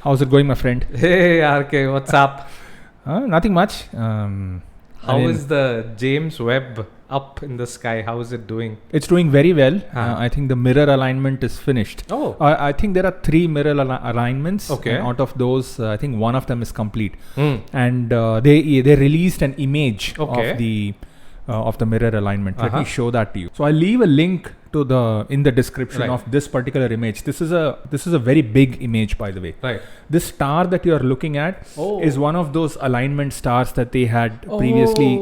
How's it going, my friend? Hey RK, what's up? Nothing much. How is the James Webb up in the sky? How is it doing? It's doing very well. I think the mirror alignment is finished. Oh. I think there are 3 mirror alignments. Okay. And out of those, I think one of them is complete. And they released an image of the mirror alignment. Let me show that to you. So I'll leave a link to in the description of this particular image. This is a very big image, by the way. Right. This star that you are looking at is one of those alignment stars that they had previously.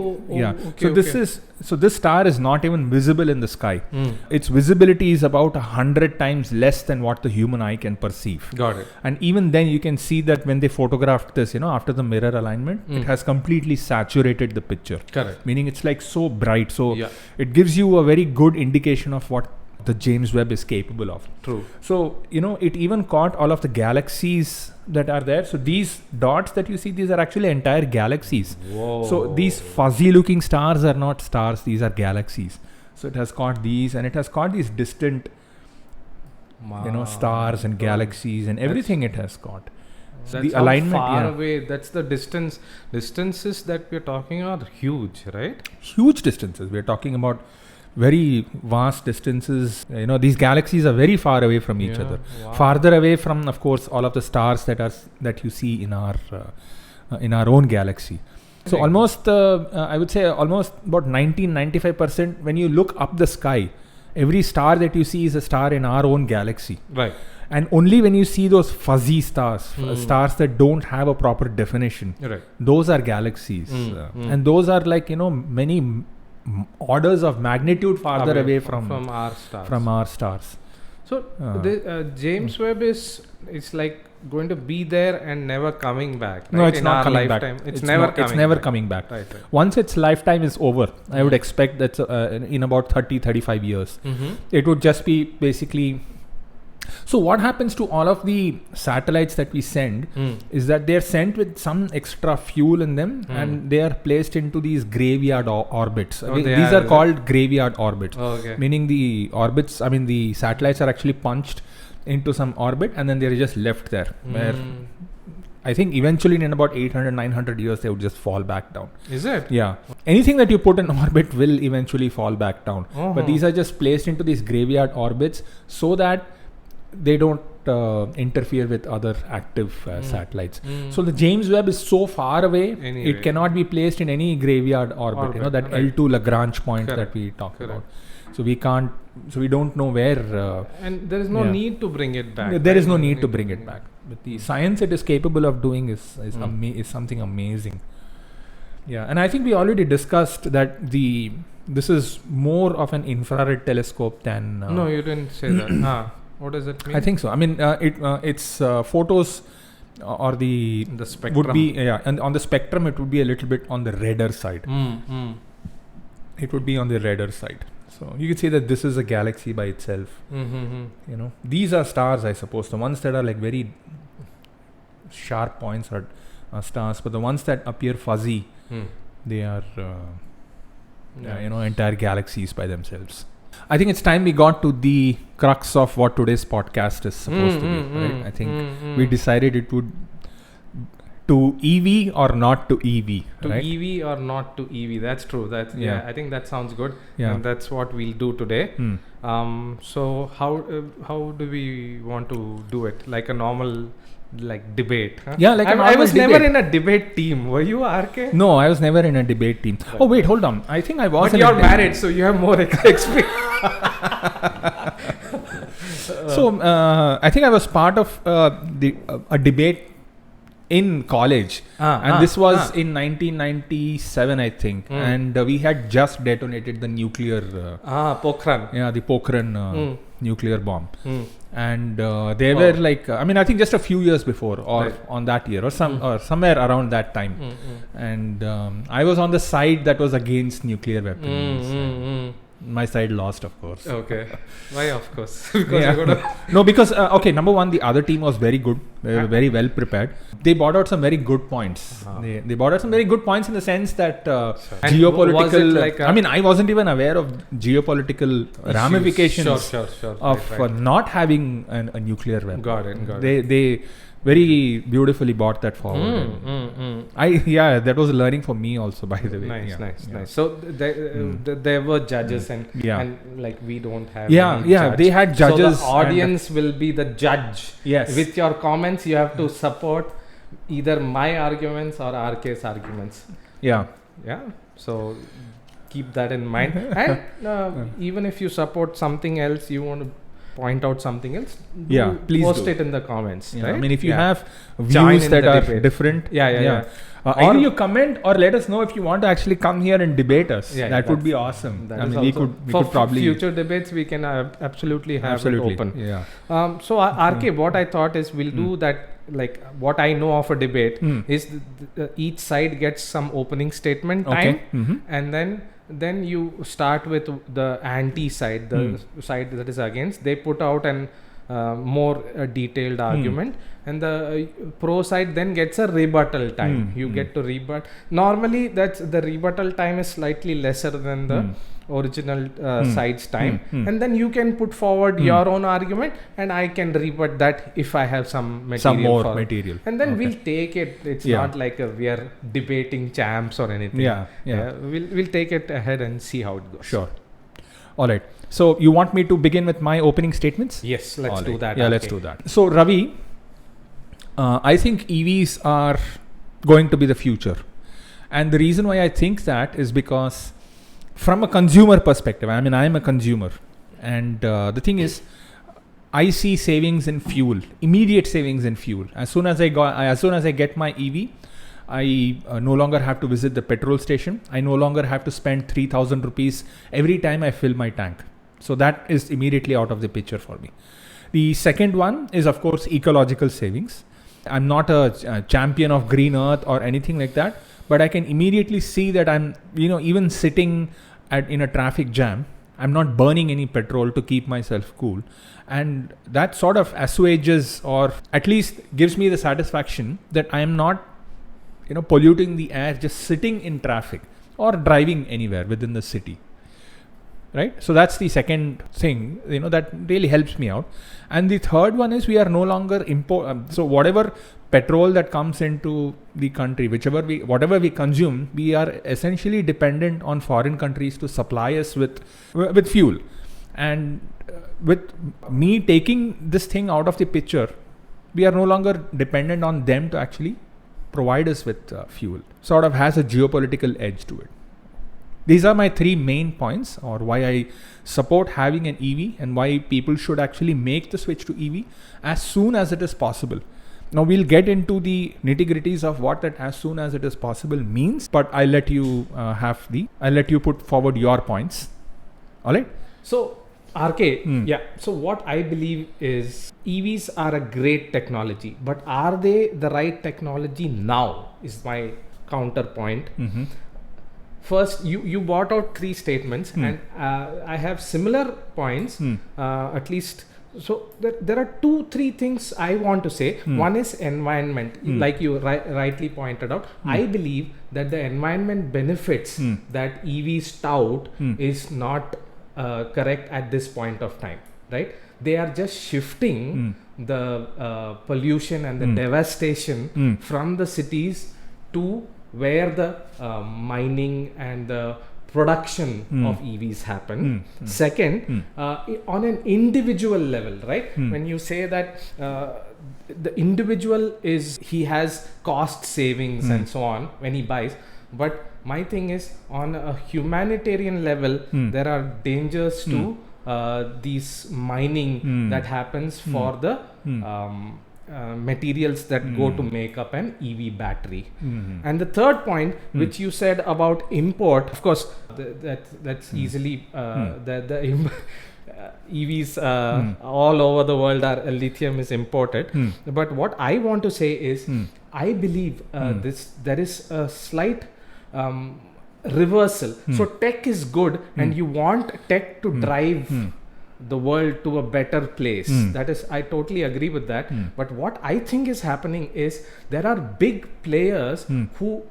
So this star is not even visible in the sky. Its visibility is about 100 times less than what the human eye can perceive. Got it. And even then you can see that when they photographed this, after the mirror alignment, it has completely saturated the picture. Correct. Meaning it's like so bright. So it gives you a very good indication of what the James Webb is capable of. True. So, it even caught all of the galaxies that are there. So these dots that you see, these are actually entire galaxies. Whoa. So these fuzzy looking stars are not stars, these are galaxies. So it has caught these, and it has caught these distant stars and galaxies and everything it has caught. So the alignment far away, that's the distances that we're talking are huge, right? Huge distances. We're talking about very vast distances. These galaxies are very far away from each other. Wow. Farther away from, of course, all of the stars that you see in our own galaxy. So almost, I would say almost about 90-95%, when you look up the sky, every star that you see is a star in our own galaxy. Right. And only when you see those fuzzy stars, stars that don't have a proper definition, those are galaxies. And those are like, many orders of magnitude farther away from our stars. So the James Webb it's like going to be there and never coming back. Right? No, it's not coming back. It's never coming back. Right. Once its lifetime is over, I would expect that in about 30-35 years, it would just be basically. So what happens to all of the satellites that we send is that they are sent with some extra fuel in them, and they are placed into these graveyard orbits. These are called graveyard orbits, meaning the orbits, the satellites are actually punched into some orbit and then they are just left there, where I think eventually in about 800-900 years they would just fall back down. Is it? Yeah. Anything that you put in orbit will eventually fall back down. But these are just placed into these graveyard orbits so that they don't interfere with other active satellites. So the James Webb is so far away, it cannot be placed in any graveyard orbit. That L2 Lagrange point that we talk about. So we don't know where. And there is no need to bring it back. There is no need to bring it back. But the science it is capable of doing is something amazing. Yeah, and I think we already discussed that this is more of an infrared telescope than. No, you didn't say that. What does it mean? I think so. Its photos or the spectrum would be and on the spectrum it would be a little bit on the redder side. It would be on the redder side. So you could say that this is a galaxy by itself. These are stars, I suppose. The ones that are like very sharp points are stars, but the ones that appear fuzzy, they are entire galaxies by themselves. I think it's time we got to the crux of what today's podcast is supposed to be. Right? I think we decided it would to EV or not to EV. To EV or not to EV. That's true. I think that sounds good. Yeah. And that's what we'll do today. So how do we want to do it? Like a normal debate? Huh? Yeah, I was never in a debate team. Were you, RK? No, I was never in a debate team. Oh wait, hold on. I think I was. But you're married, so you have more experience. So I think I was part of a debate in college, and this was in 1997, I think, and we had just detonated the nuclear. Pokhran. Yeah, the Pokhran nuclear bomb. And they were I think just a few years before, or on that year, or somewhere around that time. And I was on the side that was against nuclear weapons. My side lost, of course. Okay. Why, of course? Because No, because number one, the other team was very good. They were very well prepared. They brought out some very good points. They brought out some very good points in the sense that geopolitical. I wasn't even aware of geopolitical ramifications of not having a nuclear weapon. Got it. They very beautifully brought that forward. That was learning for me also, by the way. Nice. So there were judges and like we don't have. They had judges. So the audience will be the judge. Yes. With your comments, you have to support either my arguments or RK's arguments. Yeah. So keep that in mind. And even if you support something else, you want to point out something else, please post it in the comments. Right? If you have views that are different, either you comment or let us know if you want to actually come here and debate us. That would be awesome. We could probably future debates we can absolutely have it open. So RK, what I thought is we'll do that. Like what I know of a debate is each side gets some opening statement time, and then you start with the anti side, the side that is against. They put out an more detailed argument, and the pro side then gets a rebuttal time. You get to rebut. Normally, that's the rebuttal time is slightly lesser than the original side's time, and then you can put forward your own argument, and I can rebut that if I have some material. And then we'll take it. It's not like we are debating champs or anything. We'll take it ahead and see how it goes. Sure. All right. So you want me to begin with my opening statements? Yes, let's do that. Let's do that. So Ravi, I think EVs are going to be the future, and the reason why I think that is because from a consumer perspective, I am a consumer, and the thing is, I see savings in fuel, immediate savings in fuel. As soon as I get my EV, I no longer have to visit the petrol station. I no longer have to spend 3,000 rupees every time I fill my tank. So that is immediately out of the picture for me. The second one is, of course, ecological savings. I'm not a champion of green earth or anything like that, but I can immediately see that I'm, even sitting in a traffic jam, I'm not burning any petrol to keep myself cool. And that sort of assuages, or at least gives me the satisfaction that I am not, polluting the air just sitting in traffic or driving anywhere within the city. Right? So that's the second thing, that really helps me out. And the third one is we are no longer so whatever petrol that comes into the country, whatever we consume, we are essentially dependent on foreign countries to supply us with fuel. And with me taking this thing out of the picture, we are no longer dependent on them to actually provide us with fuel. Sort of has a geopolitical edge to it. These are my three main points, or why I support having an EV and why people should actually make the switch to EV as soon as it is possible. Now we'll get into the nitty-gritties of what that as soon as it is possible means, but I'll let you put forward your points. All right. So RK, so what I believe is EVs are a great technology, but are they the right technology now is my counterpoint. First, you brought out three statements, and I have similar points, at least. So there are 2-3 things I want to say. One is environment, like you rightly pointed out. I believe that the environment benefits that EVs tout is not correct at this point of time, right? They are just shifting the pollution and the devastation from the cities to where the mining and the production of EVs happen. Second, on an individual level, right? When you say that the individual he has cost savings and so on when he buys, but my thing is on a humanitarian level, there are dangers to these mining that happens for the materials that go to make up an EV battery. And the third point, which you said about import, of course, that's easily the EVs all over the world are lithium is imported. But what I want to say is, I believe there is a slight reversal. So tech is good, and you want tech to drive the world to a better place. That is, I totally agree with that. But what I think is happening is there are big players who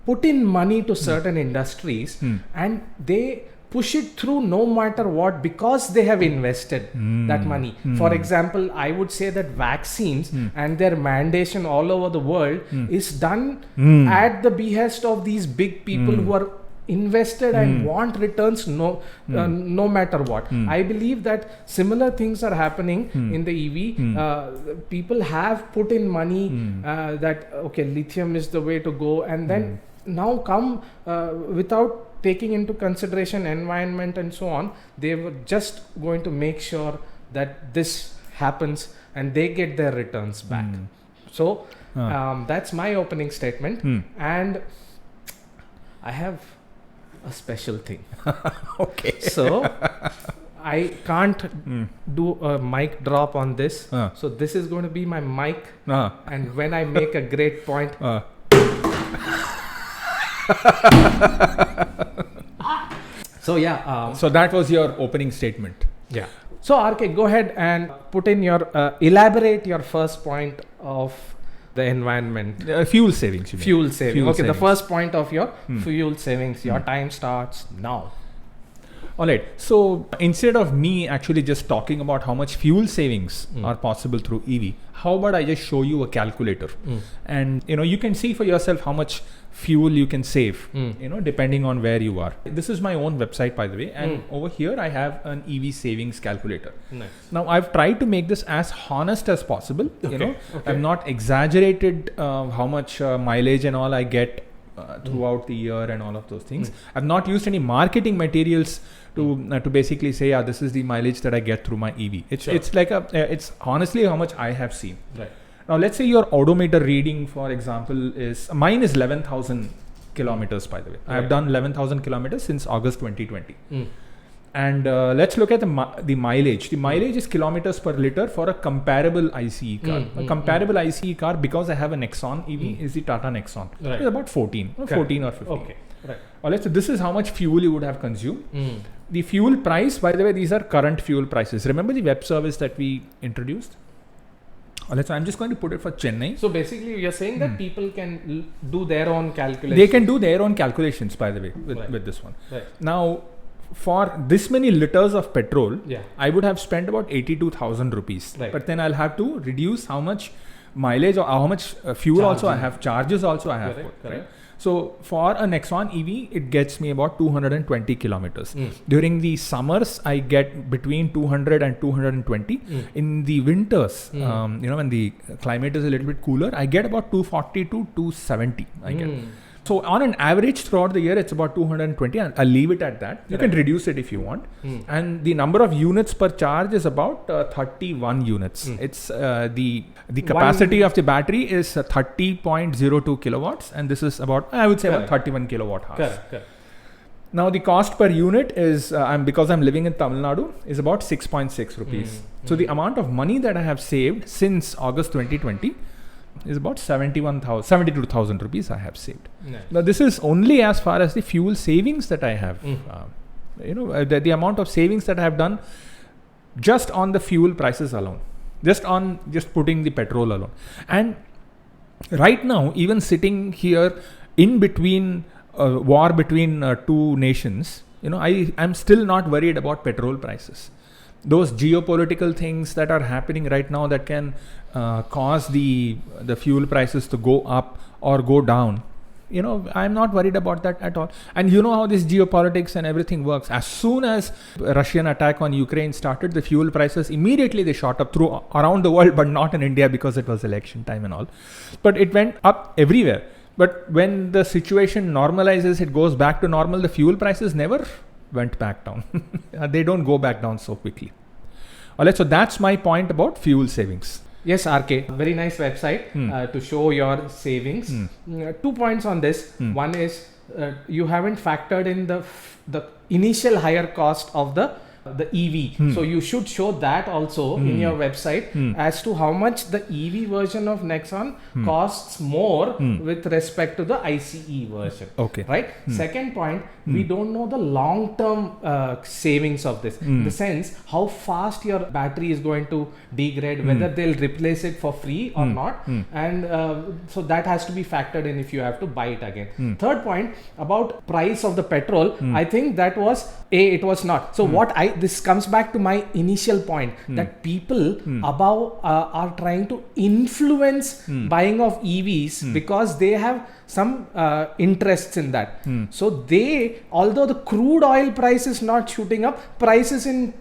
put in money to certain industries and they push it through no matter what, because they have invested that money. For example, I would say that vaccines and their mandation all over the world is done at the behest of these big people who are invested and want returns no matter what. I believe that similar things are happening in the EV. People have put in money that okay, lithium is the way to go, and then now come without taking into consideration environment and so on. They were just going to make sure that this happens and they get their returns back. So that's my opening statement. And I have a special thing. Okay. So I can't do a mic drop on this. So this is going to be my mic. And when I make a great point, so yeah. So that was your opening statement. Yeah. So RK, go ahead and put in your elaborate your first point of the environment. Fuel savings. You mean. Fuel saving. Fuel Okay, savings. the first point of your fuel savings. Your time starts now. Alright, so instead of me actually just talking about how much fuel savings are possible through EV, how about I just show you a calculator, and you can see for yourself how much fuel you can save, depending on where you are. This is my own website, by the way, and over here I have an EV savings calculator. Nice. Now I've tried to make this as honest as possible. I've not exaggerated how much mileage and all I get throughout the year and all of those things. I've not used any marketing materials to basically say, yeah, this is the mileage that I get through my EV. It's like it's honestly how much I have seen. Right. Now let's say your odometer reading, for example, mine is 11,000 kilometers, by the way. I have done 11,000 kilometers since August 2020. And let's look at the mileage. The mileage is kilometers per liter for a comparable ICE car. A comparable ICE car, because I have a Nexon EV, is the Tata Nexon. Right. It's about 14 or 15. Okay. Right. Let's say this is how much fuel you would have consumed. The fuel price, by the way, these are current fuel prices. Remember the web service that we introduced? I'm just going to put it for Chennai. So basically, you're saying that people can do their own calculations. They can do their own calculations, by the way, with this one. Right. Now, for this many liters of petrol, Yeah. I would have spent about 82,000 rupees. Right. But then I'll have to reduce how much mileage or how much fuel also I have, charges also I have. Correct. Right? So for a Nexon EV, it gets me about 220 kilometers. During the summers, I get between 200 and 220. In the winters, when the climate is a little bit cooler, I get about 240 to 270. I get. So on an average throughout the year, it's about 220, and I'll leave it at that. You can reduce it if you want. And the number of units per charge is about 31 units. It's the capacity of the battery is 30.02 kilowatts, and this is about, I would say, about 31 kilowatt hours. Correct. Now the cost per unit is, because I'm living in Tamil Nadu, is about 6.6 rupees. So the amount of money that I have saved since August 2020 is about 72,000 rupees I have saved. Nice. Now this is only as far as the fuel savings that I have. The amount of savings that I have done just on the fuel prices alone, just putting the petrol alone. And right now, even sitting here in between war between two nations, I'm still not worried about petrol prices. Those geopolitical things that are happening right now that can cause the fuel prices to go up or go down, I'm not worried about that at all. And you know how this geopolitics and everything works. As soon as Russian attack on Ukraine started, the fuel prices immediately they shot up around the world, but not in India because it was election time and all. But it went up everywhere. But when the situation normalizes, it goes back to normal, the fuel prices never went back down. They don't go back down so quickly. Alright, so that's my point about fuel savings. Yes, RK, very nice website to show your savings. 2 points on this. One is you haven't factored in the initial higher cost of the the EV. So you should show that also in your website as to how much the EV version of Nexon costs more with respect to the ICE version. Okay. Right? Second point, we don't know the long-term savings of this. In the sense, how fast your battery is going to degrade, whether they'll replace it for free or not. And so that has to be factored in if you have to buy it again. Third point, about price of the petrol, I think that was it was not. So this comes back to my initial point that people above are trying to influence buying of EVs because they have some interests in that. So although the crude oil price is not shooting up, prices in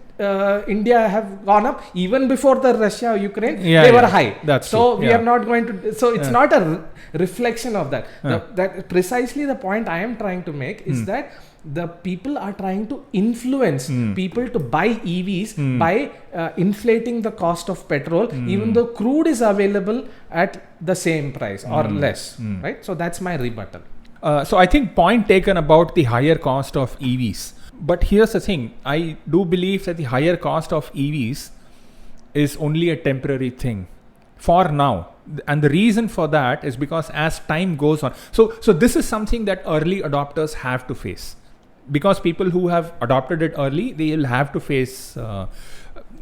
India have gone up even before the Russia-Ukraine. They were high. That's so true. We are not going to. So it's not a reflection of that. That precisely the point I am trying to make is that the people are trying to influence people to buy EVs by inflating the cost of petrol, even though crude is available at the same price or less. Right? So that's my rebuttal. So I think point taken about the higher cost of EVs. But here's the thing, I do believe that the higher cost of EVs is only a temporary thing for now. And the reason for that is because as time goes on, so this is something that early adopters have to face. Because people who have adopted it early, they will have to face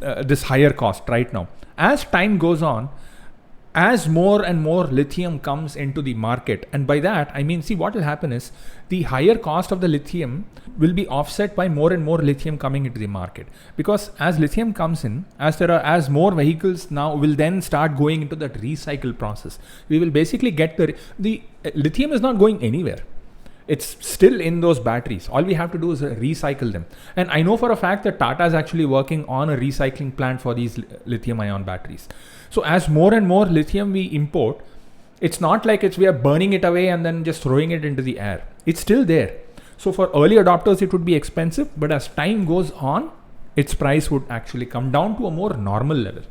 this higher cost right now. As time goes on, as more and more lithium comes into the market, and by that I mean, see, what will happen is the higher cost of the lithium will be offset by more and more lithium coming into the market. Because as lithium comes in, as more vehicles now will then start going into that recycle process, we will basically get the lithium is not going anywhere. It's still in those batteries. All we have to do is recycle them. And I know for a fact that Tata is actually working on a recycling plant for these lithium ion batteries. So as more and more lithium we import, it's not like we are burning it away and then just throwing it into the air. It's still there. So for early adopters, it would be expensive, but as time goes on, its price would actually come down to a more normal level.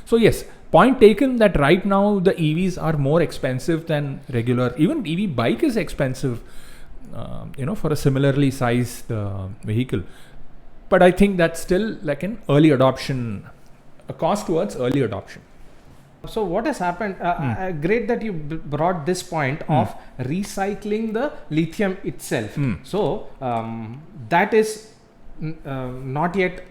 So yes, point taken that right now the EVs are more expensive than regular. Even EV bike is expensive, for a similarly sized vehicle. But I think that's still like an early adoption, a cost towards early adoption. So what has happened, great that you brought this point of recycling the lithium itself. So that is not yet,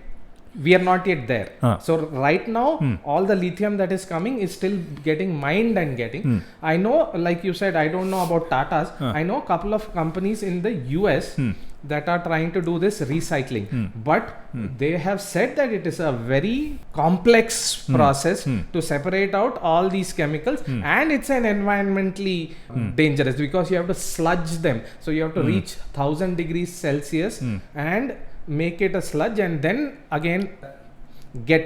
we are not yet there. So right now, all the lithium that is coming is still getting mined and getting. I know, like you said, I don't know about Tata's. I know a couple of companies in the US that are trying to do this recycling. But they have said that it is a very complex process to separate out all these chemicals, and it's an environmentally dangerous because you have to sludge them. So you have to reach 1000 degrees Celsius and make it a sludge, and then again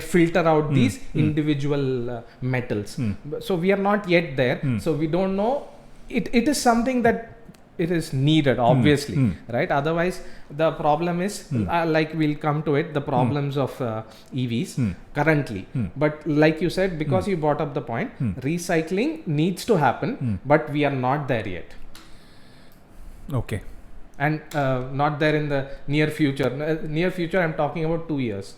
filter out these individual metals. So we are not yet there. So we don't know. It is something that it is needed, obviously, right? Otherwise, the problem is, like we'll come to it, the problems of EVs currently. But like you said, because you brought up the point, recycling needs to happen, but we are not there yet. Okay. And not there in the near future. Near future, I'm talking about 2 years.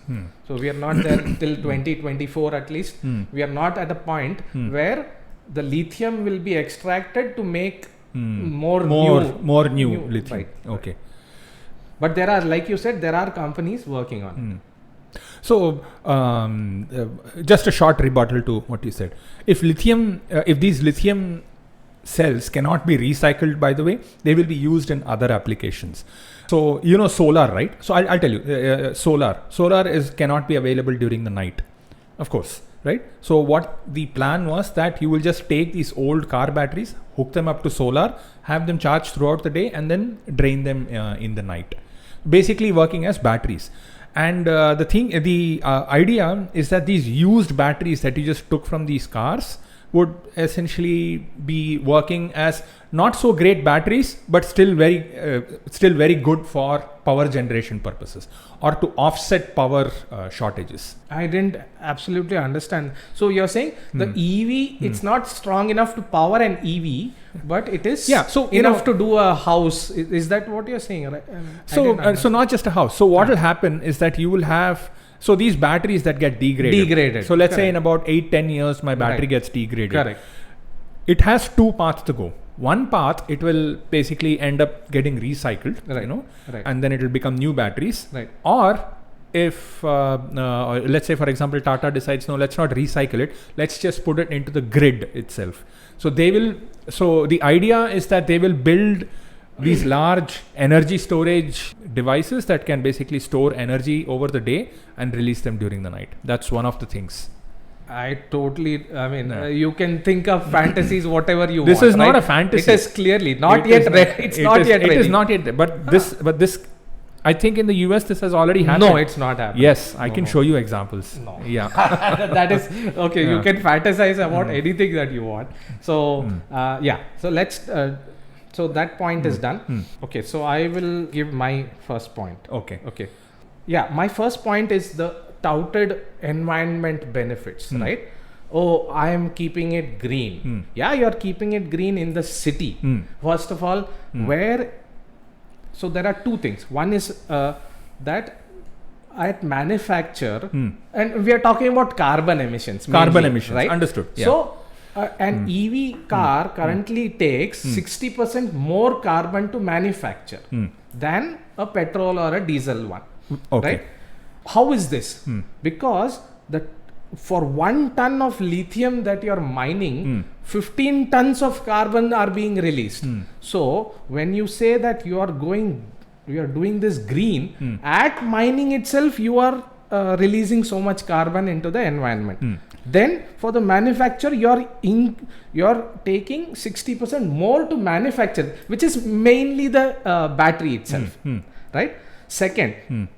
So we are not there till 2024 at least. We are not at a point where the lithium will be extracted to make more new lithium. Right. Okay. But there are, like you said, there are companies working on it. So just a short rebuttal to what you said. If these lithium cells cannot be recycled, by the way, they will be used in other applications. So solar, right? So I'll tell you, solar cannot be available during the night, of course, right? So what the plan was that you will just take these old car batteries, hook them up to solar, have them charged throughout the day, and then drain them in the night, basically working as batteries. And the idea is that these used batteries that you just took from these cars would essentially be working as not so great batteries, but still very good for power generation purposes or to offset power shortages. I didn't absolutely understand. So you're saying the EV, it's not strong enough to power an EV, but it is enough to do a house. Is that what you're saying? Right? So not just a house. So what will happen is that you will have these batteries that get degraded. So let's say in about 8-10 years, my battery gets degraded. Correct. It has two paths to go. One path, it will basically end up getting recycled, and then it will become new batteries. Right. Or if, let's say, for example, Tata decides, no, let's not recycle it. Let's just put it into the grid itself. So the idea is that they will build these large energy storage devices that can basically store energy over the day and release them during the night. That's one of the things. You can think of fantasies, whatever you want. This is not a fantasy. It is clearly not yet ready. It's not yet ready. It is not yet. But this, I think in the US, this has already happened. No, it's not happening. Yes, I can show you examples. No. Yeah. That is okay. You can fantasize about anything that you want. So, So let's. So that point is done. Okay. So I will give my first point. Okay. Yeah. My first point is the touted environment benefits, right? Oh, I am keeping it green. Yeah, you are keeping it green in the city. First of all, so there are two things. One is that at manufacture, and we are talking about carbon emissions. Right? Understood. Yeah. So an EV car currently takes 60% more carbon to manufacture than a petrol or a diesel one. Okay. Right? How is this? Because for 1 ton of lithium that you're mining, 15 tons of carbon are being released. So when you say that you are doing this green, at mining itself, you are releasing so much carbon into the environment. Then for the manufacture, you're taking 60% more to which is mainly the battery itself, right? Second,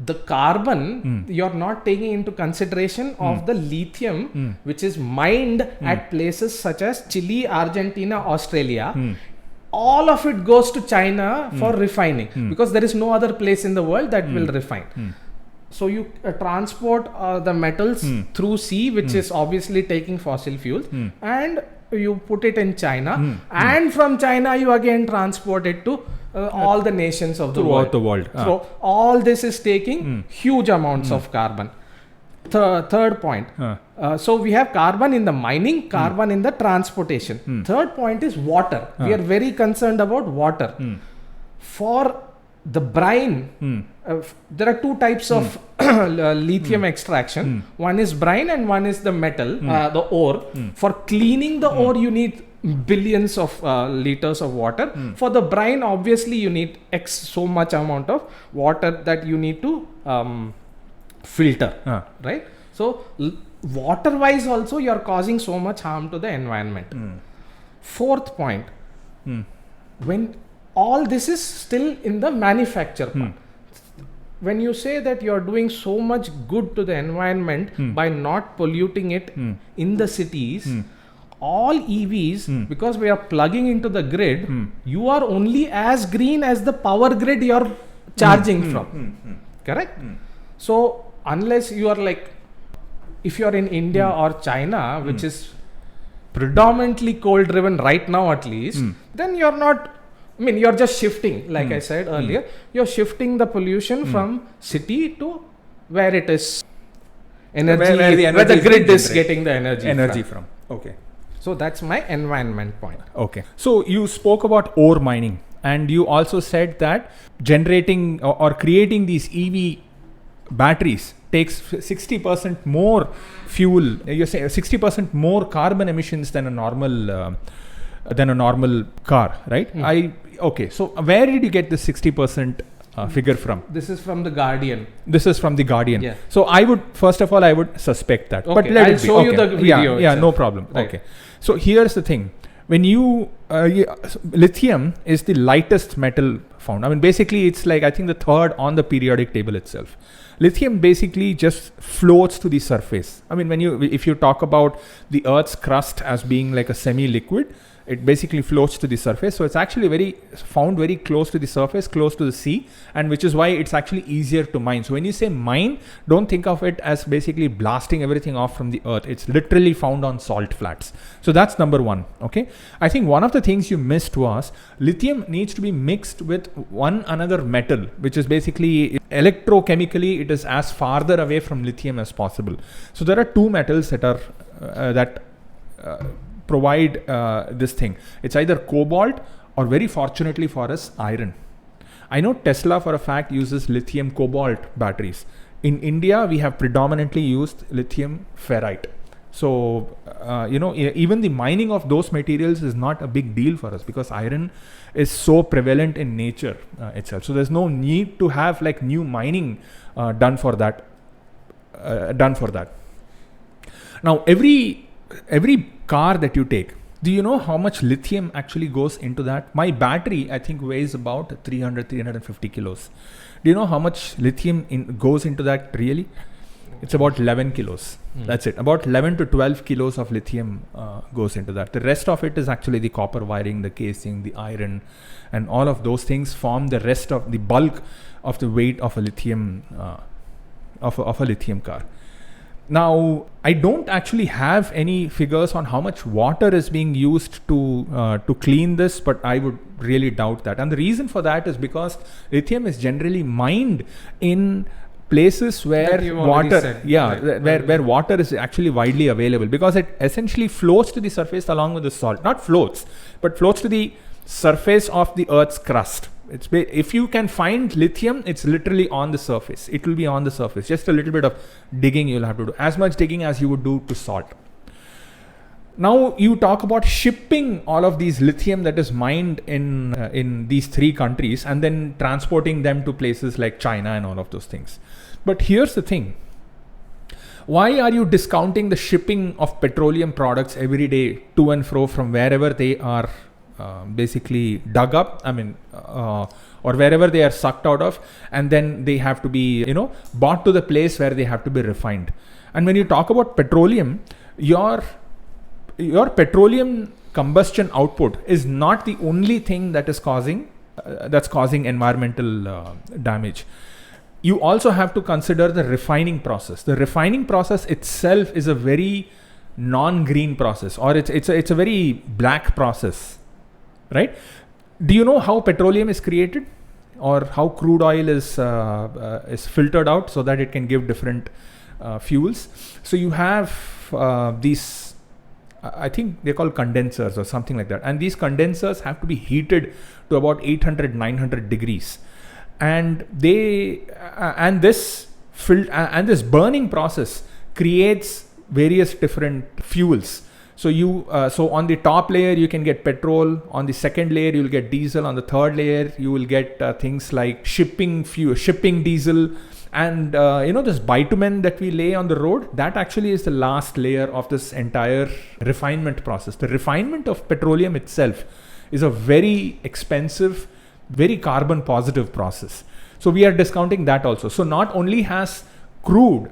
the carbon you're not taking into consideration of the lithium which is mined at places such as Chile, Argentina, Australia. All of it goes to China for refining because there is no other place in the world that will refine. So you transport the metals through sea, which is obviously taking fossil fuels, and you put it in China, and from China you again transport it to all the nations of the world. So all this is taking huge amounts of carbon. Third point. So we have carbon in the mining, carbon in the transportation. Third point is water. We are very concerned about water. For the brine, there are two types of lithium extraction. One is brine and one is the metal, the ore. For cleaning the ore, you need billions of liters of water. For the brine, obviously, you need so much amount of water that you need to filter, right? So water wise also, you are causing so much harm to the environment. Fourth point, when all this is still in the manufacture part. When you say that you are doing so much good to the environment by not polluting it in the cities, all EVs, because we are plugging into the grid, you are only as green as the power grid you are charging from. Correct? So unless you are like, if you are in India or China, which is predominantly coal driven right now at least, then you are not, you're just shifting, like I said earlier, you're shifting the pollution from city to where it is energy, where the grid is getting the energy from. Okay. So that's my environment point. Okay. So you spoke about ore mining, and you also said that generating or creating these EV batteries takes 60% more fuel. You're saying 60% more carbon emissions than a normal car, right? Okay. So where did you get this 60% figure from? This is from the Guardian. Yeah. So I would suspect that. Okay. But I'll show you the video. Yeah, no problem. Right. Okay. So here's the thing. When lithium is the lightest metal found. Basically it's like, I think the third on the periodic table itself. lithium basically just floats to the surface. I mean, if you talk about the Earth's crust as being like a semi-liquid, it basically floats to the surface. So it's actually found very close to the surface, close to the sea, and which is why it's actually easier to mine. So when you say mine, don't think of it as basically blasting everything off from the earth. It's literally found on salt flats. So that's number one. Okay. I think one of the things you missed was lithium needs to be mixed with one another metal, which is basically electrochemically, it is as farther away from lithium as possible. So there are two metals that are provide this thing. It's either cobalt or, very fortunately for us, iron. I know Tesla for a fact uses lithium cobalt batteries. In India, we have predominantly used lithium ferrite. So, even the mining of those materials is not a big deal for us because iron is so prevalent in nature itself. So there's no need to have like new mining done for that. Now, every car that you take, do you know how much lithium actually goes into that? My battery, I think, weighs about 350 kilos. Do you know how much lithium goes into that really? It's about 11 kilos. That's it. About 11 to 12 kilos of lithium goes into that. The rest of it is actually the copper wiring, the casing, the iron, and all of those things form the rest of the bulk of the weight of a lithium of a lithium car. Now, I don't actually have any figures on how much water is being used to clean this, but I would really doubt that. And the reason for that is because lithium is generally mined in places where water, where water is actually widely available, because it essentially floats to the surface along with the salt. Not floats, but floats to the surface of the Earth's crust. If you can find lithium, it's literally on the surface. It will be on the surface. Just a little bit of digging you'll have to do. As much digging as you would do to salt. Now you talk about shipping all of these lithium that is mined in these three countries and then transporting them to places like China and all of those things. But here's the thing. Why are you discounting the shipping of petroleum products every day to and fro from wherever they are basically dug up, or wherever they are sucked out of, and then they have to be, brought to the place where they have to be refined? And when you talk about petroleum, your petroleum combustion output is not the only thing that is causing environmental damage. You also have to consider the refining process. The refining process itself is a very non-green process, or it's a very black process. Right? Do you know how petroleum is created, or how crude oil is filtered out so that it can give different fuels? So you have these, I think they're called condensers or something like that, and these condensers have to be heated to about 800-900 degrees, and this burning process creates various different fuels. So so on the top layer you can get petrol, on the second layer you'll get diesel, on the third layer you will get things like shipping diesel, and this bitumen that we lay on the road, that actually is the last layer of this entire refinement process. The refinement of petroleum itself is a very expensive, very carbon positive process. So we are discounting that also. So not only has crude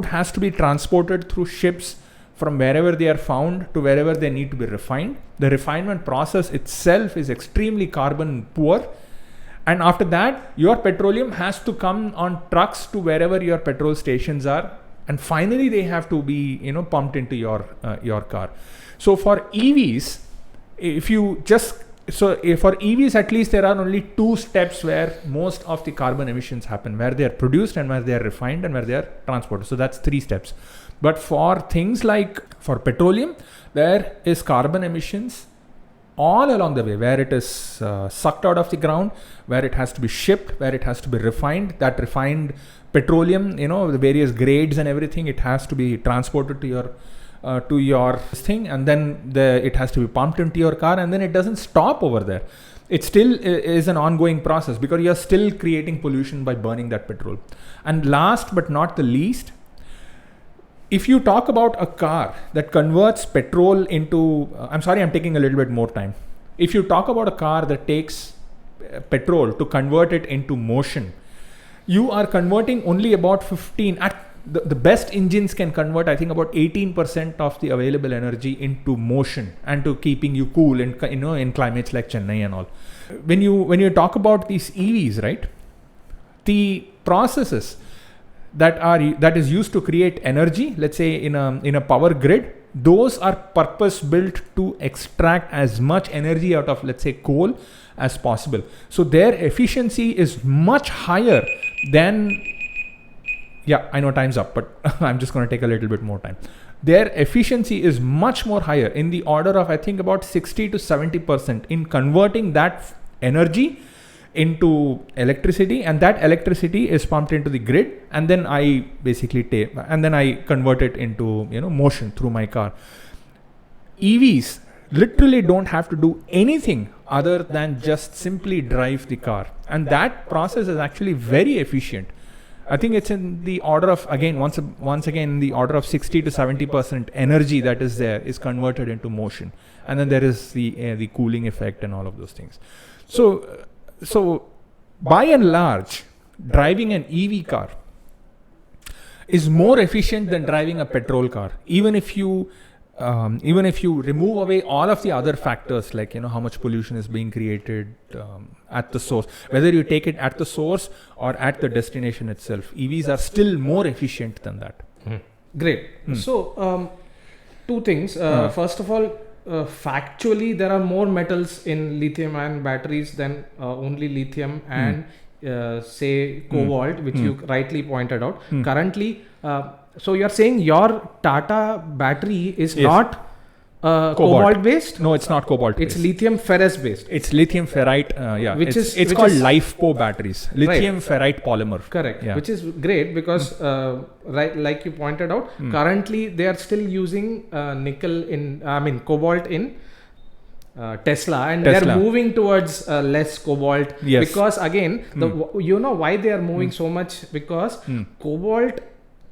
has to be transported through ships from wherever they are found to wherever they need to be refined. The refinement process itself is extremely carbon poor. And after that, your petroleum has to come on trucks to wherever your petrol stations are. And finally, they have to be, pumped into your car. So for EVs, for EVs, at least there are only two steps where most of the carbon emissions happen, where they are produced and where they are refined and where they are transported. So that's 3 steps. But for things like for petroleum, there is carbon emissions all along the way, where it is sucked out of the ground, where it has to be shipped, where it has to be refined. That refined petroleum, the various grades and everything, it has to be transported to your thing, and then it has to be pumped into your car, and then it doesn't stop over there. It still is an ongoing process because you're still creating pollution by burning that petrol. And last but not the least, if you talk about a car that converts petrol into, I'm sorry, I'm taking a little bit more time. If you talk about a car that takes petrol to convert it into motion, you are converting only about 15. The best engines can convert, I think, about 18% of the available energy into motion and to keeping you cool in climates like Chennai and all. When you talk about these EVs, right? The processes that is used to create energy, let's say in a power grid, those are purpose built to extract as much energy out of, let's say, coal as possible. So their efficiency is much higher than, yeah, I know time's up, but I'm just going to take a little bit more time. Their efficiency is much more higher, in the order of, I think, about 60 to 70% in converting that energy into electricity, and that electricity is pumped into the grid, and then I basically convert it into motion through my car. EVs literally don't have to do anything other than just simply drive the car, and that process is actually very efficient. I think it's in the order of, again, once again, in the order of 60 to 70% energy that is there is converted into motion, and then there is the cooling effect and all of those things. So by and large, driving an EV car is more efficient than driving a petrol car, even if you remove away all of the other factors, like how much pollution is being created at the source. Whether you take it at the source or at the destination itself, EVs are still more efficient than that. Great. So two things. First of all, factually, there are more metals in lithium-ion batteries than only lithium and say cobalt, which you rightly pointed out. Currently, so you're saying your Tata battery is not cobalt based? No, it's not cobalt based. It's lithium ferrous based. It's lithium ferrite. It's called LiFePO batteries. Lithium ferrite polymer. Correct. Yeah. Which is great because, like you pointed out, currently they are still using cobalt in Tesla, and they're moving towards less cobalt. Yes. Because again, why they are moving so much? Because cobalt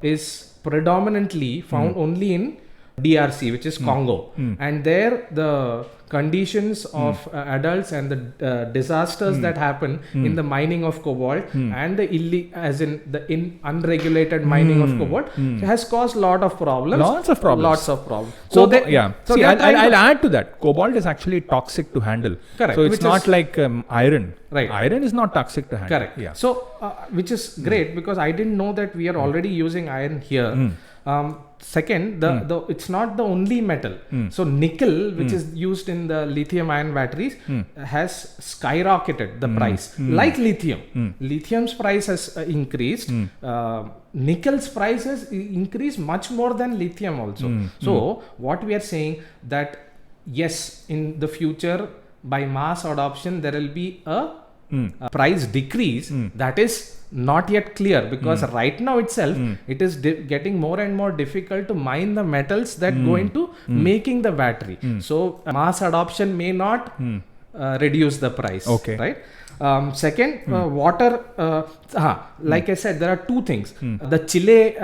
is predominantly found only in DRC, which is Congo, and there the conditions of adults and the disasters that happen in the mining of cobalt and the unregulated mining of cobalt has caused lot of problems. Lots of problems. So I'll add to that. Cobalt is actually toxic to handle. Correct. So it's not like iron. Right. Iron is not toxic to handle. Correct. Yeah. So which is great because I didn't know that we are already using iron here. Second, it's not the only metal. So nickel, which is used in the lithium-ion batteries, has skyrocketed the price. Like lithium, lithium's price has increased. Nickel's price has increased much more than lithium also. So what we are saying that yes, in the future by mass adoption there will be a price decrease. That is not yet clear because right now itself it is getting more and more difficult to mine the metals that go into making the battery. So mass adoption may not reduce the price. Okay. Right. Second, water. Like I said, there are two things. The Chile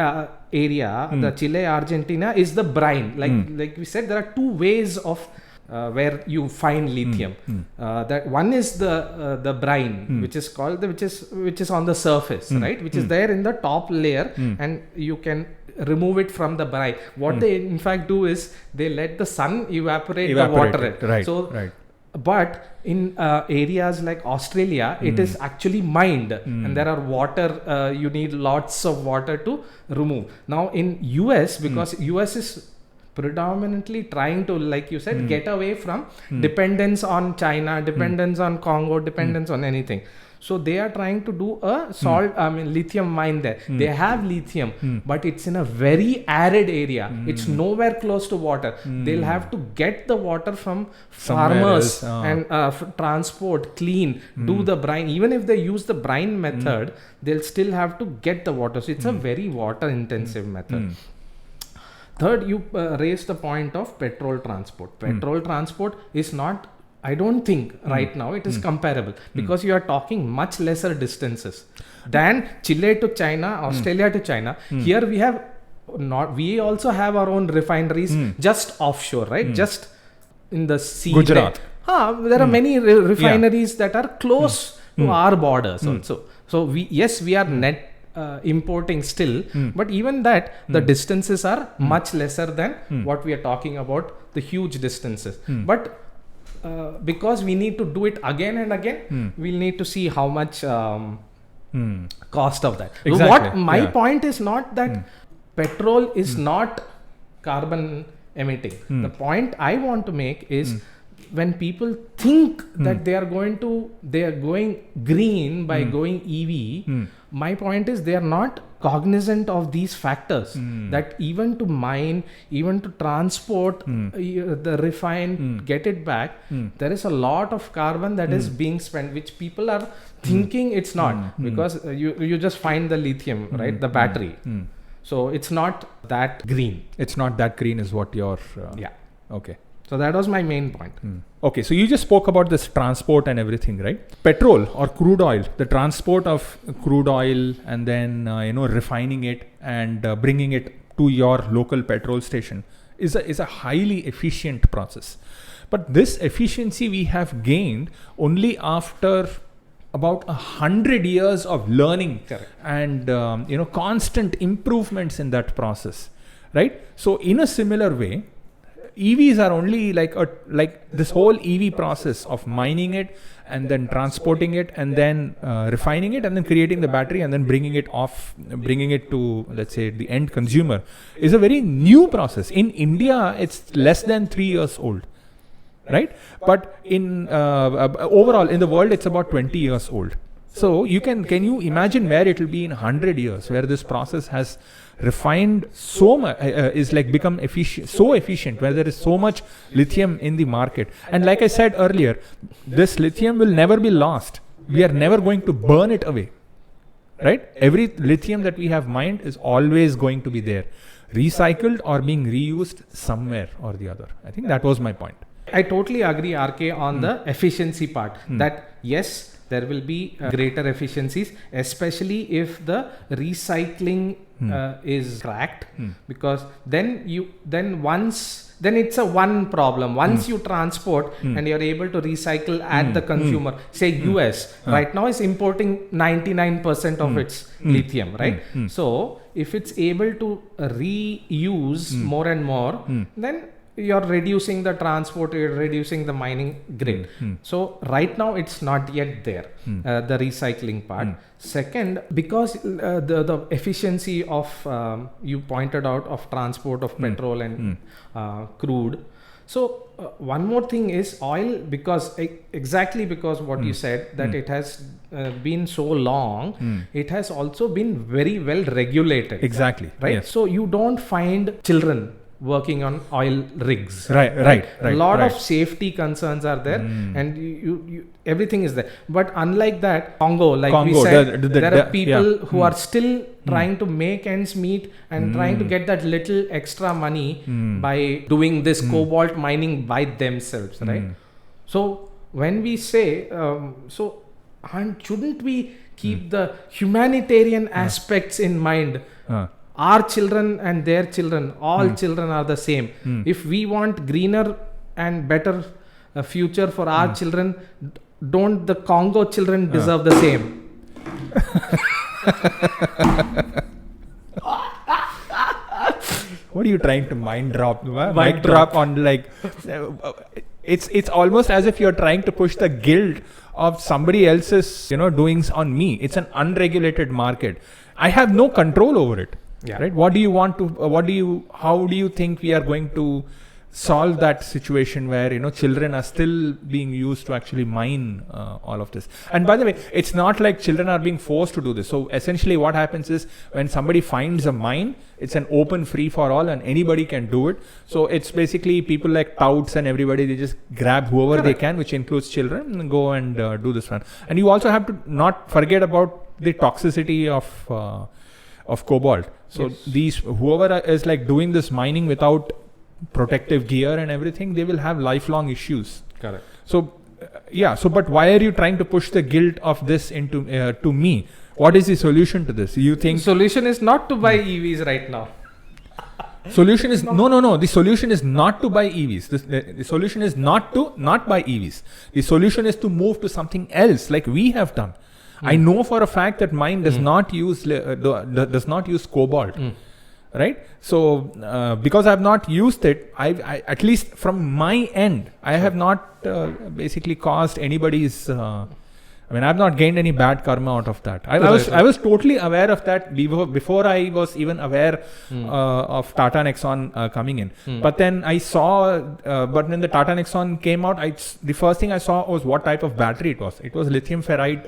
area, the Chile Argentina is the brine. Like we said, there are two ways of where you find lithium. That one is the brine, which is called which is on the surface, right? Which is there in the top layer, and you can remove it from the brine. What they in fact do is they let the sun evaporate the water. Right. So, right. But in areas like Australia, it is actually mined, and there are water. You need lots of water to remove. Now in US, because US is predominantly trying to, like you said, get away from dependence on China, dependence on Congo, dependence on anything. So they are trying to do a lithium mine there. They have lithium, but it's in a very arid area. It's nowhere close to water. They'll have to get the water from farmers and transport, clean, do the brine. Even if they use the brine method, they'll still have to get the water. So it's a very water intensive method. Third, you raised the point of petrol transport. Petrol transport is not, I don't think right now it is comparable because you are talking much lesser distances than Chile to China, Australia to China. Here we also have our own refineries just offshore, right? Just in the sea. Gujarat. There are many refineries that are close to our borders also. So we are net importing still, but even that the distances are much lesser than what we are talking about, the huge distances. But because we need to do it again and again, we'll need to see how much cost of that. Exactly. What my point is not that petrol is not carbon emitting. The point I want to make is when people think that they are going green by going EV, my point is they are not cognizant of these factors, that even to mine, even to transport, the refine, get it back, there is a lot of carbon that is being spent, which people are thinking it's not, because you just find the lithium, right, the battery. So it's not that green. It's not that green is what you're... Yeah. Okay. So that was my main point. Okay, so you just spoke about this transport and everything, right? Petrol or crude oil, the transport of crude oil and then, refining it and bringing it to your local petrol station is a highly efficient process. But this efficiency we have gained only after about 100 years of learning. Correct. And, constant improvements in that process, right? So in a similar way, EVs are only like this whole EV process of mining it and then transporting it and then refining it and then creating the battery and then bringing it to, let's say, the end consumer is a very new process. In India, it's less than 3 years old, right? But in overall in the world, it's about 20 years old. So can you imagine where it will be in 100 years, where this process has refined so much, is like become so efficient, where there is so much lithium in the market. And like I said earlier, this lithium will never be lost. We are never going to burn it away, right? Every lithium that we have mined is always going to be there, recycled or being reused somewhere or the other. I think that was my point. I totally agree, RK, on the efficiency part, that yes, there will be greater efficiencies, especially if the recycling is cracked, because then it's a one problem. Once you transport and you're able to recycle at the consumer, say US right now is importing 99% of its lithium, right? So if it's able to reuse more and more, then you're reducing the transport, you're reducing the mining, great. So right now it's not yet there, the recycling part. Second, because the efficiency of, you pointed out, of transport of petrol and crude. So one more thing is oil, because exactly because what you said, that it has been so long, it has also been very well regulated. Exactly. Right. Yes. So you don't find children working on oil rigs. Right. A lot of safety concerns are there, and you everything is there. But unlike that, Congo, we said, there are people who are still trying to make ends meet and trying to get that little extra money by doing this cobalt mining by themselves, right? So when we say, shouldn't we keep the humanitarian aspects in mind? Our children and their children, all children are the same. If we want greener and better future for our children, don't the Congo children deserve the same? What are you trying to mic drop on, like, it's almost as if you're trying to push the guilt of somebody else's doings on me. It's an unregulated market. I have no control over it. Yeah. Right. How do you think we are going to solve that situation where children are still being used to actually mine all of this? And by the way, it's not like children are being forced to do this. So essentially what happens is, when somebody finds a mine, it's an open free for all and anybody can do it. So it's basically people like touts and everybody, they just grab whoever they can, which includes children, and go and do this one. And you also have to not forget about the toxicity of cobalt. So whoever is like doing this mining without protective gear and everything, they will have lifelong issues. Correct. So but why are you trying to push the guilt of this into to me? What is the solution to this? You think solution is not to buy EVs right now? Solution is no. The solution is not to buy EVs. The solution is not buy EVs. The solution is to move to something else, like we have done. I know for a fact that mine does not use does not use cobalt. Right, so because I have not used it, I at least from my end, I have not basically caused anybody's. I mean, I have not gained any bad karma out of that. I was totally aware of that before I was even aware of Tata Nexon coming in. But then I saw, but when the Tata Nexon came out, the first thing I saw was what type of battery it was. It was lithium ferrite.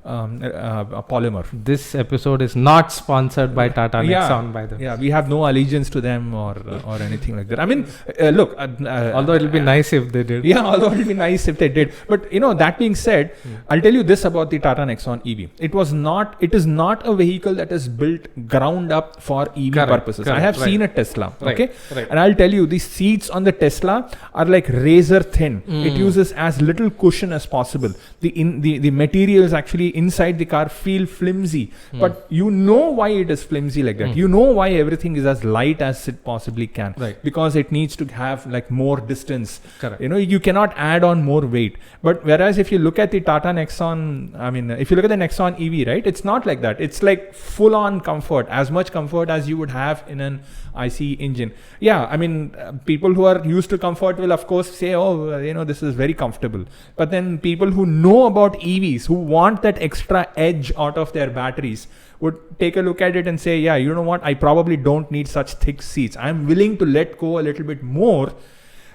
A polymer. This episode is not sponsored by Tata Nexon, by the way. Yeah, we have no allegiance to them or anything like that. I mean, look. Although it'll be nice if they did. Yeah, although it'll be nice if they did. But that being said, I'll tell you this about the Tata Nexon EV. It is not a vehicle that is built ground up for EV purposes. I have seen a Tesla. Okay, and I'll tell you, the seats on the Tesla are like razor thin. It uses as little cushion as possible. The materials actually inside the car feel flimsy, but you know why it is flimsy like that. You know why everything is as light as it possibly can, because it needs to have like more distance. Correct. You cannot add on more weight. But whereas if you look at the Tata Nexon, I mean, if you look at the Nexon EV, right, it's not like that. It's like full on comfort, as much comfort as you would have in an ICE engine. Yeah, I mean, people who are used to comfort will of course say, oh, this is very comfortable. But then people who know about EVs, who want that extra edge out of their batteries, would take a look at it and say, yeah, you know what, I probably don't need such thick seats. I'm willing to let go a little bit more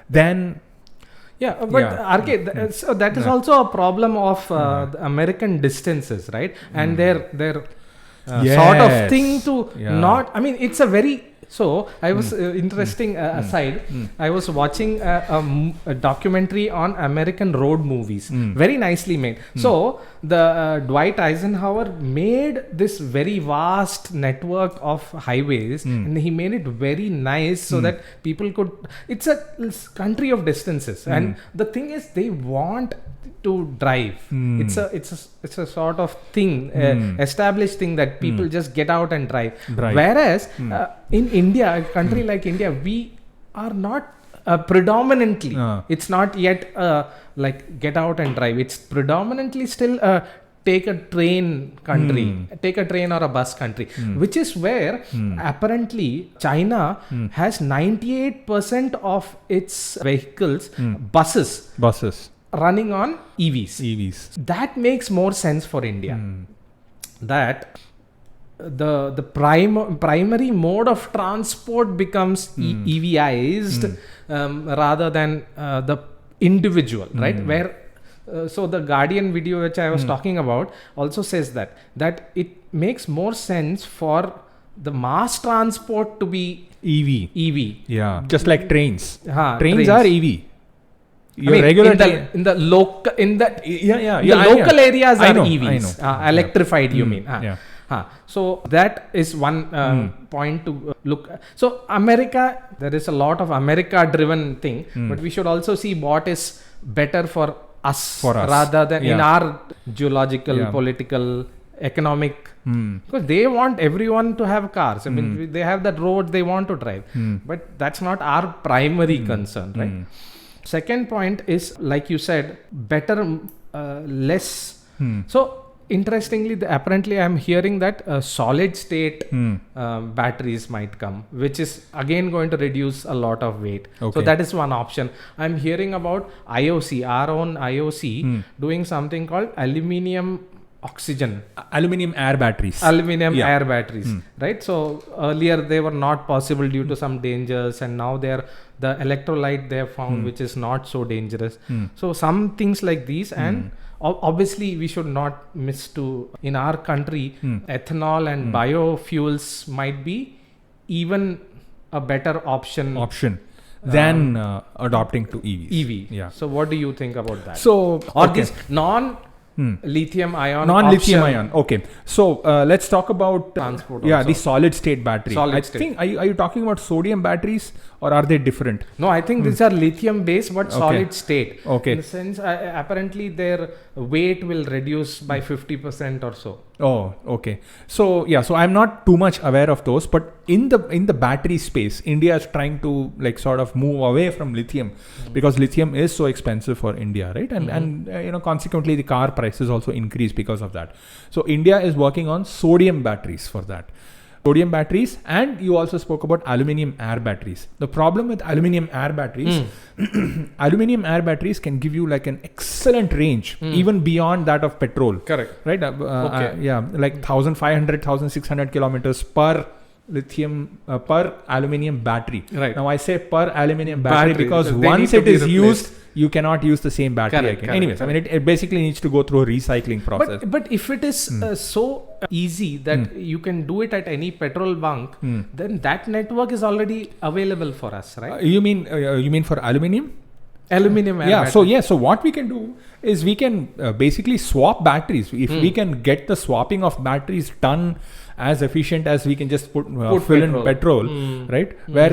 than... Yeah, but RK, so that is also a problem of the American distances, right? And their sort of thing to not... I mean, it's a very... So I was interesting aside. I was watching a documentary on American road movies, very nicely made. So the Dwight Eisenhower made this very vast network of highways, and he made it very nice so that people could. It's a country of distances, and the thing is, they want to drive. It's a sort of thing, established thing that people just get out and drive. Whereas in India, a country like India, we are not predominantly. It's not yet like get out and drive. It's predominantly still take a train country, take a train or a bus country, which is where apparently China has 98% of its vehicles, buses running on EVs. That makes more sense for India. That the primary mode of transport becomes EVized rather than the individual, right? Where so the Guardian video which I was talking about also says that it makes more sense for the mass transport to be EV. Yeah, just like trains. Trains are EV. In the local areas are EVs. Electrified, you mean? So that is one point to look. So America, there is a lot of America-driven thing, but we should also see what is better for us rather than in our geological, political, economic. Because they want everyone to have cars. I mean, they have that road they want to drive, but that's not our primary concern, right? Second point is, like you said, better, less. So interestingly, apparently I'm hearing that solid state batteries might come, which is again going to reduce a lot of weight. So that is one option. I'm hearing about IOC, our own IOC, doing something called aluminium air batteries, right? So earlier they were not possible due to some dangers, and now the electrolyte they have found which is not so dangerous. So some things like these, and obviously we should not miss to, in our country, ethanol and biofuels might be even a better option than adopting to EVs. EV. So what do you think about that? So these lithium ion. Okay. So let's talk about transport. the solid state battery. I think are you talking about sodium batteries or are they different? No, I think these are lithium based but solid state. Okay. In the sense, apparently their weight will reduce by 50% or so. Oh, okay. So so I'm not too much aware of those, but in the battery space, India is trying to like sort of move away from lithium because lithium is so expensive for India, right? And consequently the car prices also increase because of that. So India is working on sodium batteries for that. Sodium batteries, and you also spoke about aluminium air batteries. The problem with aluminium air batteries, aluminium air batteries can give you like an excellent range, even beyond that of petrol. Correct. Right? Like 1,500, 1,600 kilometers per lithium per aluminium battery. Right. Now I say per aluminium battery because once it is used, you cannot use the same battery again. Anyways, I mean it basically needs to go through a recycling process. But if it is so easy that you can do it at any petrol bunk, then that network is already available for us, right? You mean for aluminium? Aluminium. Battery. So what we can do is we can basically swap batteries. If we can get the swapping of batteries done as efficient as we can just put fill in petrol, right? Where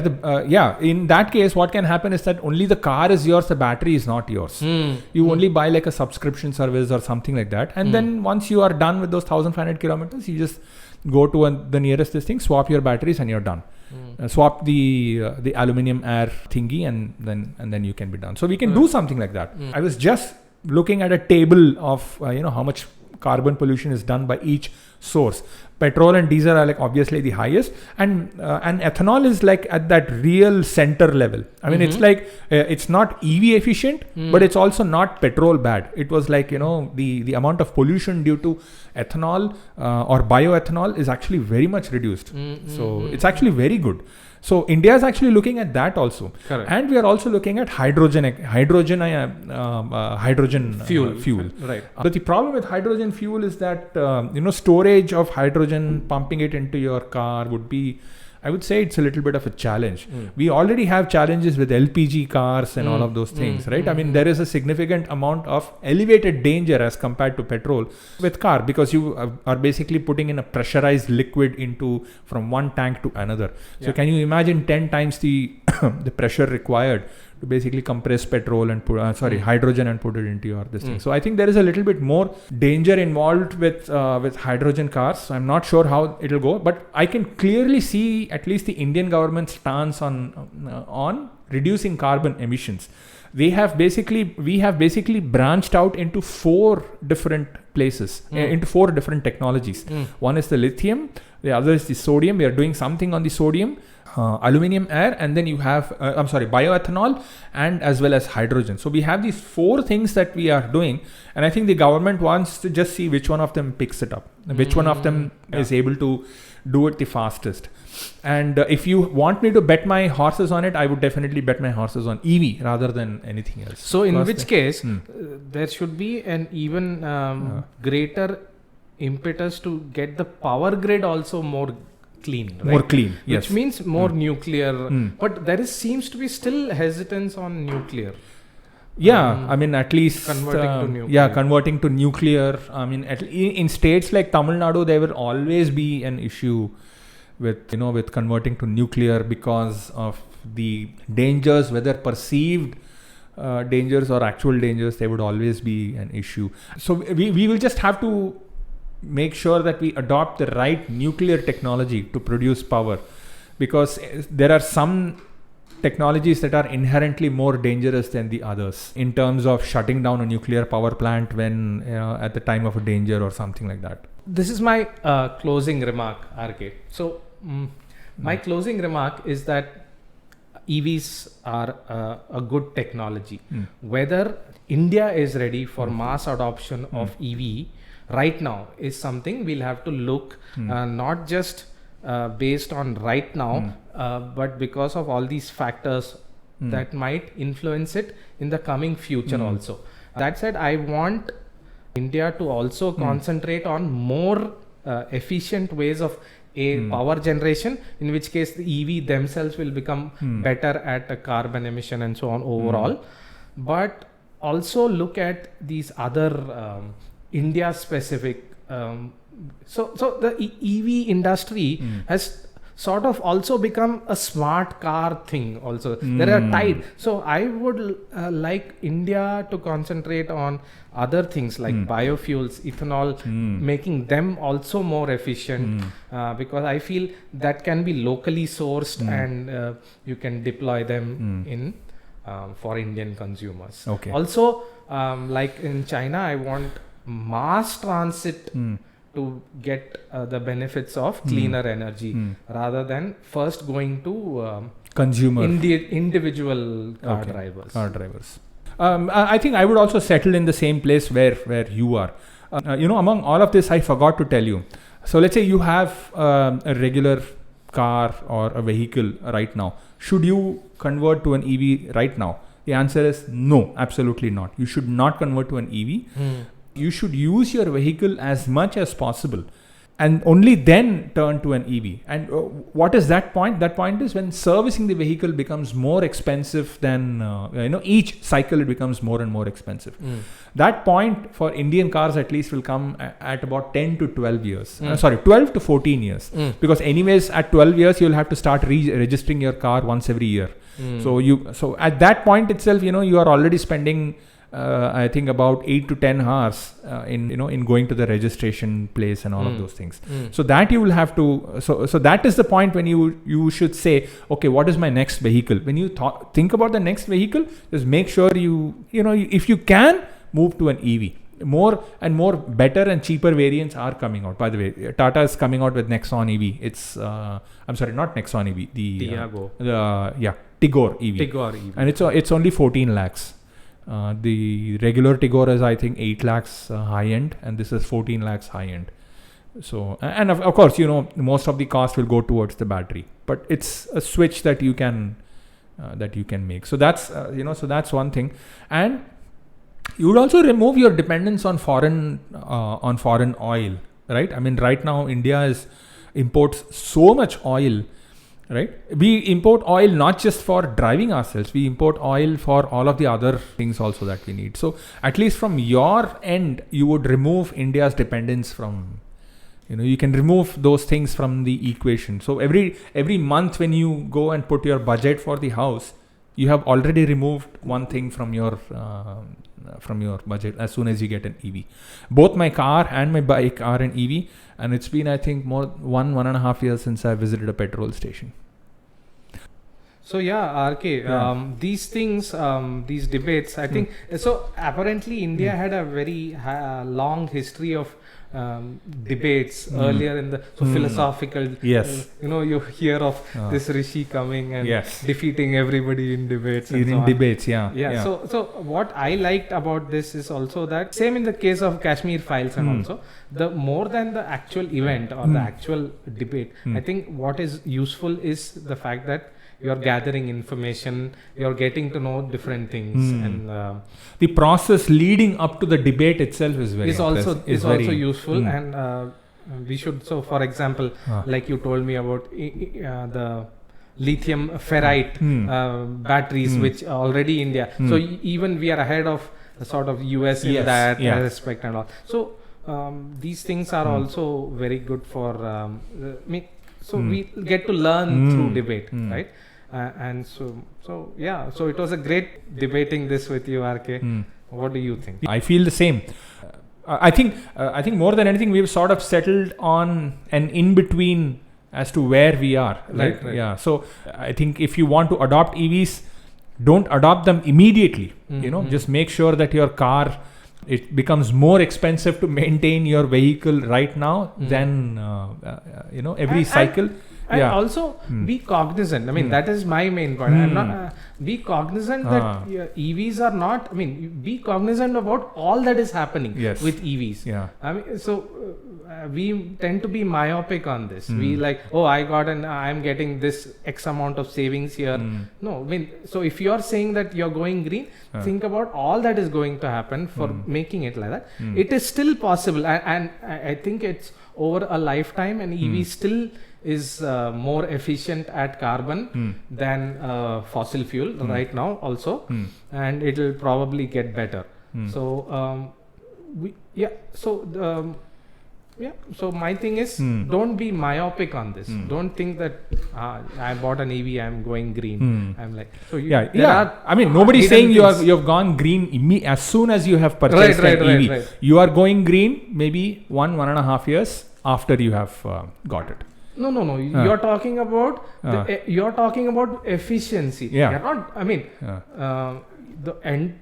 in that case, what can happen is that only the car is yours, the battery is not yours. You only buy like a subscription service or something like that, and then once you are done with those 1,500 kilometers, you just go to the nearest thing, swap your batteries, and you're done. Swap the aluminium air thingy, and then you can be done. So we can do something like that. I was just looking at a table of how much carbon pollution is done by each source. Petrol and diesel are like obviously the highest, and ethanol is like at that real center level. I mean, it's like it's not EV efficient, but it's also not petrol bad. It was like the amount of pollution due to ethanol or bioethanol is actually very much reduced. So it's actually very good. So India is actually looking at that also. Correct. And we are also looking at hydrogen fuel. Right. But the problem with hydrogen fuel is that storage of hydrogen, pumping it into your car would be, I would say it's a little bit of a challenge. We already have challenges with LPG cars and all of those things, right? I mean, there is a significant amount of elevated danger as compared to petrol with car, because you are basically putting in a pressurized liquid from one tank to another. So can you imagine 10 times the the pressure required to basically compress petrol and put hydrogen and put it into your this thing. So I think there is a little bit more danger involved with hydrogen cars. I'm not sure how it'll go, but I can clearly see at least the Indian government's stance on reducing carbon emissions. We have basically branched out into 4 different places, into 4 different technologies. One is the lithium, the other is the sodium. We are doing something on the sodium. Aluminium air, and then you have bioethanol, and as well as hydrogen. So we have these 4 things that we are doing, and I think the government wants to just see which one of them picks it up, which one of them is able to do it the fastest. And if you want me to bet my horses on it, I would definitely bet my horses on EV rather than anything else. So in which case there should be an even greater impetus to get the power grid also more clean, right? More clean, yes. Which means more nuclear. But there seems to be still hesitance on nuclear. I mean, at least converting to nuclear. Converting to nuclear. I mean, in states like Tamil Nadu, there will always be an issue with converting to nuclear because of the dangers, whether perceived dangers or actual dangers. There would always be an issue. So we will just have to make sure that we adopt the right nuclear technology to produce power, because there are some technologies that are inherently more dangerous than the others in terms of shutting down a nuclear power plant when at the time of a danger or something like that. This is my closing remark, RK. So my closing remark is that EVs are a good technology. Whether India is ready for mass adoption of EV right now is something we'll have to look, not just based on right now, but because of all these factors that might influence it in the coming future also. That said, I want India to also concentrate on more efficient ways of power generation, in which case the EV themselves will become better at carbon emission and so on overall, but also look at these other India specific. So the EV industry has sort of also become a smart car thing also. There are tied. So I would like India to concentrate on other things like biofuels, ethanol, making them also more efficient, because I feel that can be locally sourced and you can deploy them in for Indian consumers. Okay. Also, like in China, I want mass transit to get the benefits of cleaner energy rather than first going to consumer individual car drivers. I think I would also settle in the same place where you are. Among all of this, I forgot to tell you. So let's say you have a regular car or a vehicle right now. Should you convert to an EV right now? The answer is no, absolutely not. You should not convert to an EV. You should use your vehicle as much as possible and only then turn to an EV. And what is that point? That point is when servicing the vehicle becomes more expensive than, each cycle it becomes more and more expensive. That point for Indian cars at least will come at about 10 to 12 years. 12 to 14 years. Because anyways at 12 years you'll have to start registering your car once every year. So at that point itself, you are already spending I think about 8 to 10 hours in going to the registration place and all of those things. So that you will have to. So that is the point when you should say, okay, what is my next vehicle? When you think about the next vehicle, just make sure if you can move to an EV. More and more better and cheaper variants are coming out. By the way, Tata is coming out with Nexon EV. It's I'm sorry, not Nexon EV. The Tiago. Tigor EV. Tigor EV. And it's only 14 lakhs. The regular Tigor is I think 8 lakhs high end, and this is 14 lakhs high end. So and of course most of the cost will go towards the battery, but it's a switch that you can make. So that's so that's one thing. And you would also remove your dependence on foreign oil, right? I mean, right now India imports so much oil, right? We import oil not just for driving ourselves, we import oil for all of the other things also that we need. So at least from your end, you would remove India's dependence from, you can remove those things from the equation. So every month when you go and put your budget for the house, you have already removed one thing from your budget as soon as you get an EV. Both my car and my bike are an EV, and it's been I think more 1.5 years since I visited a petrol station. So RK, these things, these debates, I think so. Apparently, India had a very long history of debates earlier in the philosophical. Yes. You hear of this Rishi coming and defeating everybody in debates. So what I liked about this is also that same in the case of Kashmir files and also the more than the actual event or the actual debate. I think what is useful is the fact that you're gathering information, you're getting to know different things, and the process leading up to the debate itself is also useful. And we should, so for example, like you told me about the lithium ferrite batteries, which already India. So even we are ahead of the sort of US in that aspect and all. So these things are also very good for me. So we get to learn through debate, right? And so it was a great debating this with you, RK. What do you think? I feel the same. I think more than anything, we've sort of settled on an in-between as to where we are. Right. Yeah. So I think if you want to adopt EVs, don't adopt them immediately. Just make sure that your car, it becomes more expensive to maintain your vehicle right now than every cycle. And also be cognizant. I mean, that is my main point. I'm not be cognizant that EVs are not. I mean, be cognizant about all that is happening with EVs. Yeah. I mean, so we tend to be myopic on this. We like, I'm getting this X amount of savings here. No, I mean, so if you are saying that you're going green, think about all that is going to happen for making it like that. It is still possible, and I think it's over a lifetime, and EV still is more efficient at carbon than fossil fuel right now also, and it will probably get better. So Yeah. So my thing is, don't be myopic on this. Don't think that I bought an EV, I'm going green. I'm like, so I mean, nobody's saying you've gone green as soon as you have purchased an EV. Right. You are going green maybe 1.5 years after you have got it. No. You're talking about you're talking about efficiency. Yeah. You're not. I mean.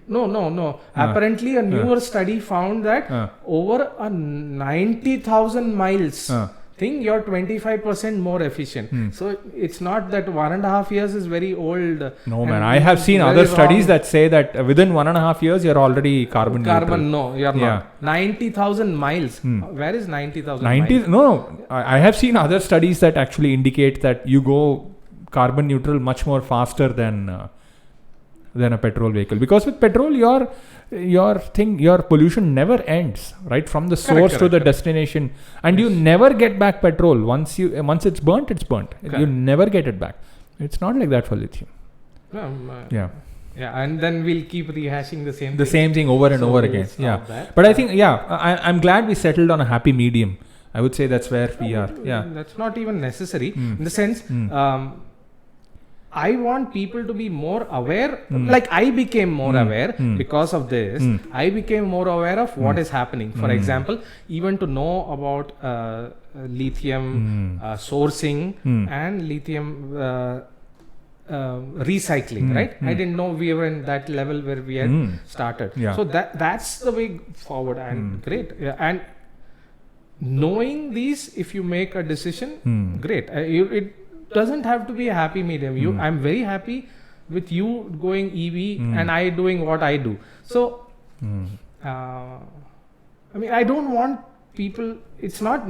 No. Apparently, a newer study found that over a 90,000 miles thing, you're 25% more efficient. So it's not that 1.5 years is very old. No, man. I have seen other studies that say that within 1.5 years, you're already carbon neutral. No, you're not. 90,000 miles. Where is 90,000 miles? No. I have seen other studies that actually indicate that you go carbon neutral much more faster than a petrol vehicle, because with petrol your pollution never ends, right, from the source to the destination, and you never get back petrol. Once it's burnt, you never get it back. It's not like that for lithium. Yeah, and then we'll keep rehashing the same thing over and over again. But I think I'm glad we settled on a happy medium. I would say that's where we are. That's not even necessary in the sense I want people to be more aware. Like I became more aware because of this. I became more aware of what is happening. For example, even to know about lithium sourcing and lithium recycling, right? I didn't know we were in that level where we had started. So that's the way forward, and great. And knowing these, if you make a decision, great. It doesn't have to be a happy medium. I'm very happy with you going EV and I doing what I do. So, I mean, I don't want people. It's not.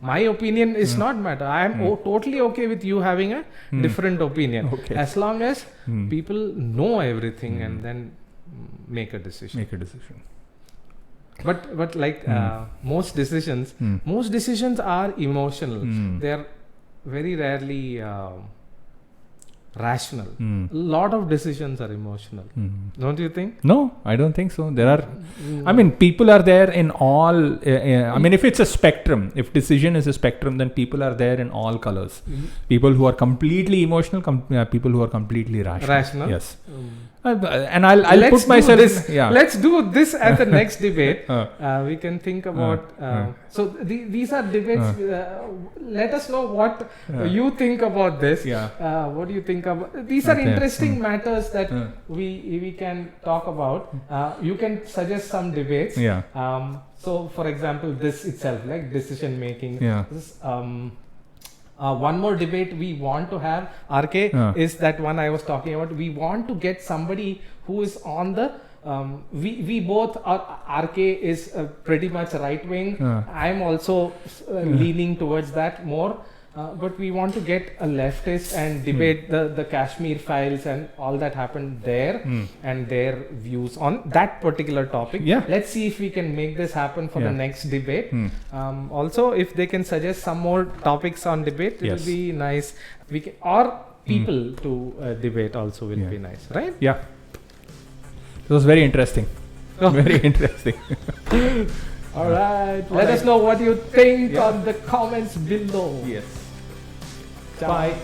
My opinion is not matter. I am totally okay with you having a different opinion, as long as people know everything and then make a decision. But like most decisions are emotional. They're very rarely rational. A lot of decisions are emotional. Don't you think? No, I don't think so. There are, I mean, people are there in all, I mean, if it's a spectrum, if decision is a spectrum, then people are there in all colors. People who are completely emotional, people who are completely rational. Yes. And I'll put myself. Let's do this at the next debate. We can think about. So these are debates. Let us know what you think about this. What do you think about? These are interesting matters that we can talk about. You can suggest some debates. So, for example, this itself, like decision making. This, one more debate we want to have, RK, is that one I was talking about. We want to get somebody who is on the we both are. RK is pretty much right wing. I'm also leaning towards that more. But we want to get a leftist and debate the Kashmir files and all that happened there and their views on that particular topic. Let's see if we can make this happen for the next debate. Also, if they can suggest some more topics on debate, it will be nice. We can, or people to debate also will be nice, right? Yeah. It was very interesting. Very interesting. All right. Let us know what you think on the comments below. Yes. Bye.